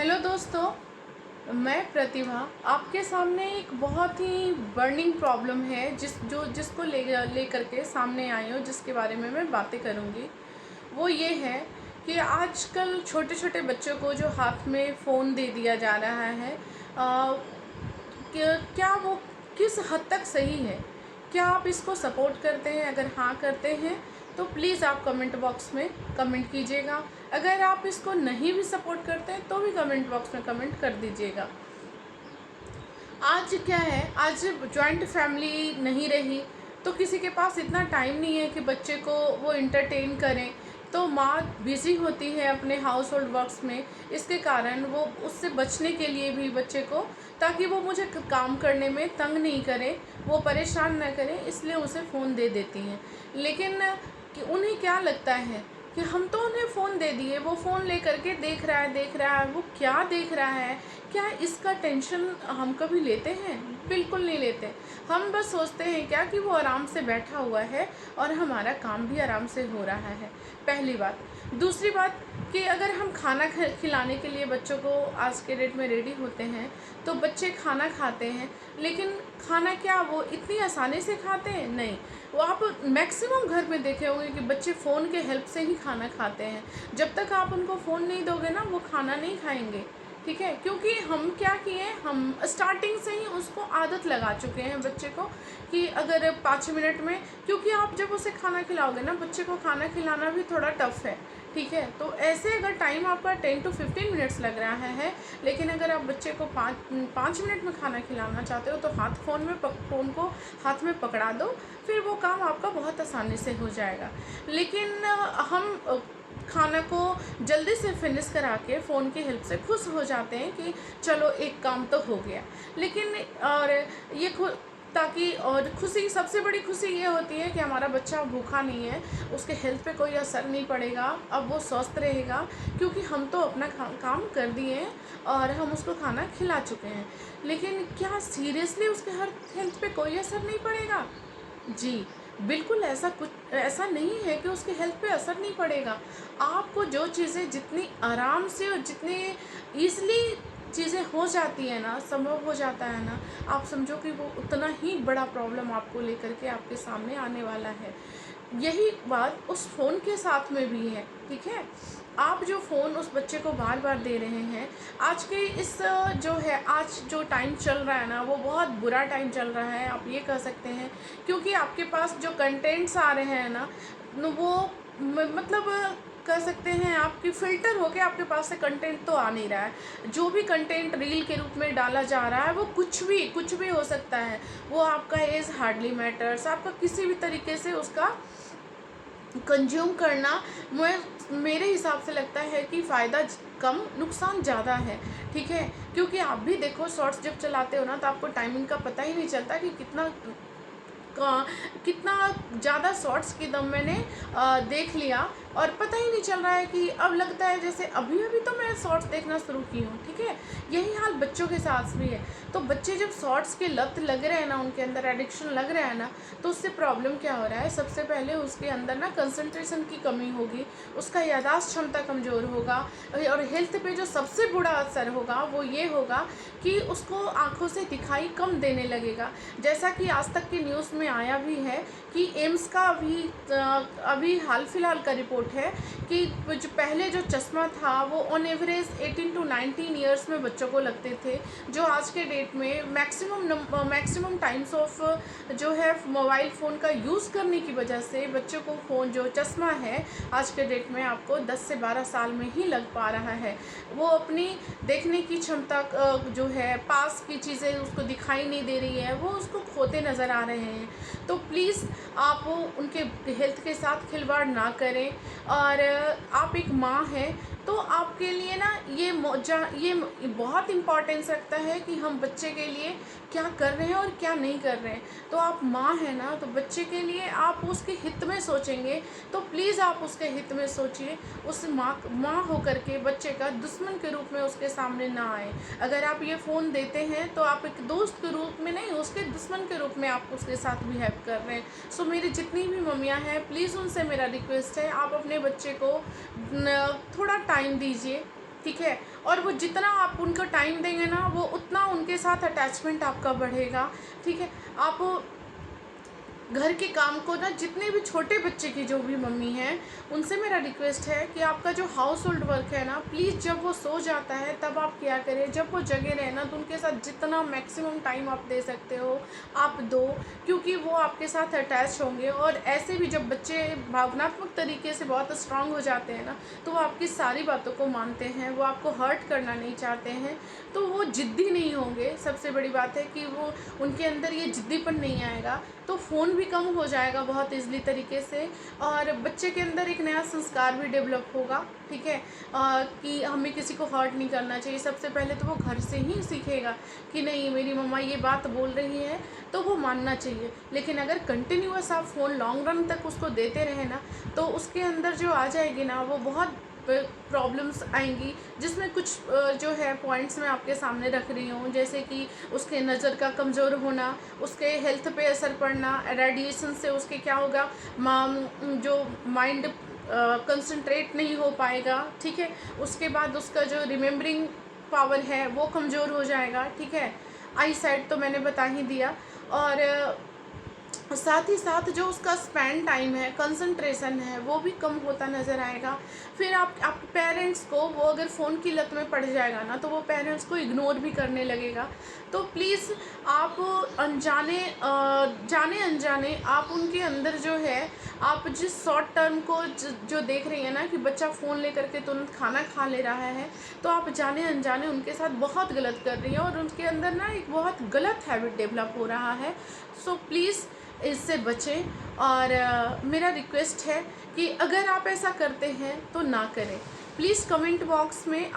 Hello दोस्तों, मैं प्रतिभा आपके सामने एक बहुत ही बर्निंग प्रॉब्लम है जिसको ले करके सामने आई हूँ, जिसके बारे में मैं बातें करूँगी। वो ये है कि आजकल छोटे छोटे बच्चों को जो हाथ में फ़ोन दे दिया जा रहा है, क्या वो किस हद तक सही है? क्या आप इसको सपोर्ट करते हैं? अगर हाँ करते हैं तो प्लीज़ आप कमेंट बॉक्स में कमेंट कीजिएगा। अगर आप इसको नहीं भी सपोर्ट करते हैं तो भी कमेंट बॉक्स में कमेंट कर दीजिएगा। आज क्या है, आज जॉइंट फैमिली नहीं रही तो किसी के पास इतना टाइम नहीं है कि बच्चे को वो इंटरटेन करें। तो माँ बिज़ी होती है अपने हाउस होल्ड वर्क्स में, इसके कारण वो उससे बचने के लिए भी बच्चे को, ताकि वो मुझे काम करने में तंग नहीं करे, वो परेशान ना करे, इसलिए उसे फ़ोन दे देती हैं। लेकिन कि उन्हें क्या लगता है कि हम तो उन्हें फ़ोन दे दिए, वो फ़ोन ले करके देख रहा है, वो क्या देख रहा है, क्या इसका टेंशन हम कभी लेते हैं? बिल्कुल नहीं लेते। हम बस सोचते हैं क्या कि वो आराम से बैठा हुआ है और हमारा काम भी आराम से हो रहा है, पहली बात। दूसरी बात कि अगर हम खाना खिलाने के लिए बच्चों को आज के डेट में रेडी होते हैं, तो बच्चे खाना खाते हैं, लेकिन खाना क्या वो इतनी आसानी से खाते हैं? नहीं। वो आप मैक्सिमम घर में देखे होंगे कि बच्चे फ़ोन के हेल्प से ही खाना खाते हैं। जब तक आप उनको फ़ोन नहीं दोगे ना, वो खाना नहीं खाएंगे, ठीक है? क्योंकि हम क्या किए, हम स्टार्टिंग से ही उसको आदत लगा चुके हैं बच्चे को कि अगर 5 मिनट में, क्योंकि आप जब उसे खाना खिलाओगे ना, बच्चे को खाना खिलाना भी थोड़ा टफ़ है, ठीक है? तो ऐसे अगर टाइम आपका 10 to 15 मिनट्स लग रहा है, लेकिन अगर आप बच्चे को 5 मिनट में खाना खिलाना चाहते हो तो फ़ोन को हाथ में पकड़ा दो, फिर वो काम आपका बहुत आसानी से हो जाएगा। लेकिन हम खाना को जल्दी से फिनिश करा के फ़ोन की हेल्प से खुश हो जाते हैं कि चलो एक काम तो हो गया। लेकिन और ये ताकि और खुशी, सबसे बड़ी खुशी ये होती है कि हमारा बच्चा भूखा नहीं है, उसके हेल्थ पे कोई असर नहीं पड़ेगा, अब वो स्वस्थ रहेगा, क्योंकि हम तो अपना काम कर दिए हैं और हम उसको खाना खिला चुके हैं। लेकिन क्या सीरियसली उसके हेल्थ पे कोई असर नहीं पड़ेगा? जी, बिल्कुल ऐसा नहीं है कि उसके हेल्थ पे असर नहीं पड़ेगा। आपको जो चीज़ें जितनी आराम से और जितनी ईज़िली चीज़ें हो जाती हैं ना, संभव हो जाता है ना, आप समझो कि वो उतना ही बड़ा प्रॉब्लम आपको लेकर के आपके सामने आने वाला है। यही बात उस फ़ोन के साथ में भी है, ठीक है? आप जो फ़ोन उस बच्चे को बार-बार दे रहे हैं, आज के इस जो है, आज जो टाइम चल रहा है ना, वो बहुत बुरा टाइम चल रहा है, आप ये कह सकते हैं, क्योंकि आपके पास जो कंटेंट्स आ रहे हैं ना, वो मतलब कह सकते हैं आपकी फ़िल्टर होके आपके पास से कंटेंट तो आ नहीं रहा है। जो भी कंटेंट रील के रूप में डाला जा रहा है, वो कुछ भी हो सकता है। वो आपका एज हार्डली मैटर्स, आपका किसी भी तरीके से उसका कंज्यूम करना, मेरे हिसाब से लगता है कि फ़ायदा कम, नुकसान ज़्यादा है, ठीक है? क्योंकि आप भी देखो, शॉर्ट्स जब चलाते हो ना, तो आपको टाइमिंग का पता ही नहीं चलता कि कितना ज़्यादा शॉर्ट्स की दम मैंने देख लिया, और पता ही नहीं चल रहा है कि अब लगता है जैसे अभी अभी तो मैं शॉर्ट्स देखना शुरू की हूँ, ठीक है? यही हाल बच्चों के साथ भी है। तो बच्चे जब शॉर्ट्स के लत लग रहे हैं ना, उनके अंदर एडिक्शन लग रहा है ना, तो उससे प्रॉब्लम क्या हो रहा है, सबसे पहले उसके अंदर ना कंसंट्रेशन की कमी होगी, उसका याददाश्त क्षमता कमज़ोर होगा, और हेल्थ पे जो सबसे बुरा असर होगा वो ये होगा कि उसको आँखों से दिखाई कम देने लगेगा। जैसा कि आज तक की न्यूज़ में आया भी है कि एम्स का अभी हाल फिलहाल का रिपोर्ट है कि जो पहले जो चश्मा था वो ऑन एवरेज 18 to 19 ईयर्स में बच्चों को लगते थे, जो आज के डेट में मैक्सिमम टाइम्स ऑफ जो है मोबाइल फ़ोन का यूज़ करने की वजह से बच्चों को फ़ोन जो चश्मा है आज के डेट में आपको 10 से 12 साल में ही लग पा रहा है। वो अपनी देखने की क्षमता जो है, पास की चीज़ें उसको दिखाई नहीं दे रही है, वो उसको खोते नज़र आ रहे हैं। तो प्लीज़ आप उनके हेल्थ के साथ खिलवाड़ ना करें। और आप एक माँ हैं, तो आपके लिए ना ये बहुत इम्पोर्टेंस रखता है कि हम बच्चे के लिए क्या कर रहे हैं और क्या नहीं कर रहे हैं। तो आप माँ हैं ना, तो बच्चे के लिए आप उसके हित में सोचेंगे, तो प्लीज़ आप उसके हित में सोचिए। उस माँ होकर के बच्चे का दुश्मन के रूप में उसके सामने ना आए। अगर आप ये फ़ोन देते हैं तो आप एक दोस्त के रूप में नहीं, उसके दुश्मन के रूप में आप उसके साथ बिहेव कर रहे हैं। सो मेरी जितनी भी मम्मियाँ हैं, प्लीज़ उनसे मेरा रिक्वेस्ट है, आप अपने बच्चे को थोड़ा टाइम दीजिए, ठीक है। और वो जितना आप उनको टाइम देंगे ना, वो उतना उनके साथ अटैचमेंट आपका बढ़ेगा, ठीक है। आप घर के काम को ना, जितने भी छोटे बच्चे की जो भी मम्मी हैं, उनसे मेरा रिक्वेस्ट है कि आपका जो हाउस होल्ड वर्क है ना, प्लीज़ जब वो सो जाता है तब आप क्या करें, जब वो जगे रहे ना, तो उनके साथ जितना मैक्सिमम टाइम आप दे सकते हो आप दो, क्योंकि वो आपके साथ अटैच होंगे। और ऐसे भी जब बच्चे भावनात्मक तरीके से बहुत स्ट्रांग हो जाते हैं ना, तो वो आपकी सारी बातों को मानते हैं, वो आपको हर्ट करना नहीं चाहते हैं, तो वो ज़िद्दी नहीं होंगे। सबसे बड़ी बात है कि वो उनके अंदर ये ज़िद्दीपन नहीं आएगा, तो फ़ोन भी कम हो जाएगा बहुत ईज़िली तरीके से, और बच्चे के अंदर एक नया संस्कार भी डेवलप होगा, ठीक है। कि हमें किसी को हर्ट नहीं करना चाहिए। सबसे पहले तो वो घर से ही सीखेगा कि नहीं, मेरी मम्मा ये बात बोल रही है तो वो मानना चाहिए। लेकिन अगर कंटिन्यूअस आप फ़ोन लॉन्ग रन तक उसको देते रहे ना, तो उसके अंदर जो आ जाएगी ना, वो बहुत प्रॉब्लम्स आएंगी, जिसमें कुछ जो है पॉइंट्स मैं आपके सामने रख रही हूँ, जैसे कि उसके नज़र का कमज़ोर होना, उसके हेल्थ पे असर पड़ना, रेडिएशन से उसके क्या होगा, जो माइंड कंसंट्रेट नहीं हो पाएगा, ठीक है। उसके बाद उसका जो रिमेम्बरिंग पावर है वो कमज़ोर हो जाएगा, ठीक है। आई साइड तो मैंने बता ही दिया। और साथ ही साथ जो उसका स्पेंड टाइम है, कंसंट्रेशन है, वो भी कम होता नज़र आएगा। फिर आप पेरेंट्स को, वो अगर फ़ोन की लत में पड़ जाएगा ना, तो वो पेरेंट्स को इग्नोर भी करने लगेगा। तो प्लीज़ आप जाने अनजाने आप उनके अंदर जो है, आप जिस शॉर्ट टर्म को जो देख रही हैं ना कि बच्चा फ़ोन लेकर के तुरंत खाना खा ले रहा है, तो आप जाने अनजाने उनके साथ बहुत गलत कर रही हैं, और उनके अंदर ना एक बहुत गलत हैबिट डेवलप हो रहा है। सो प्लीज़ इससे बचें। और मेरा रिक्वेस्ट है कि अगर आप ऐसा करते हैं तो ना करें। प्लीज़ कमेंट बॉक्स में आप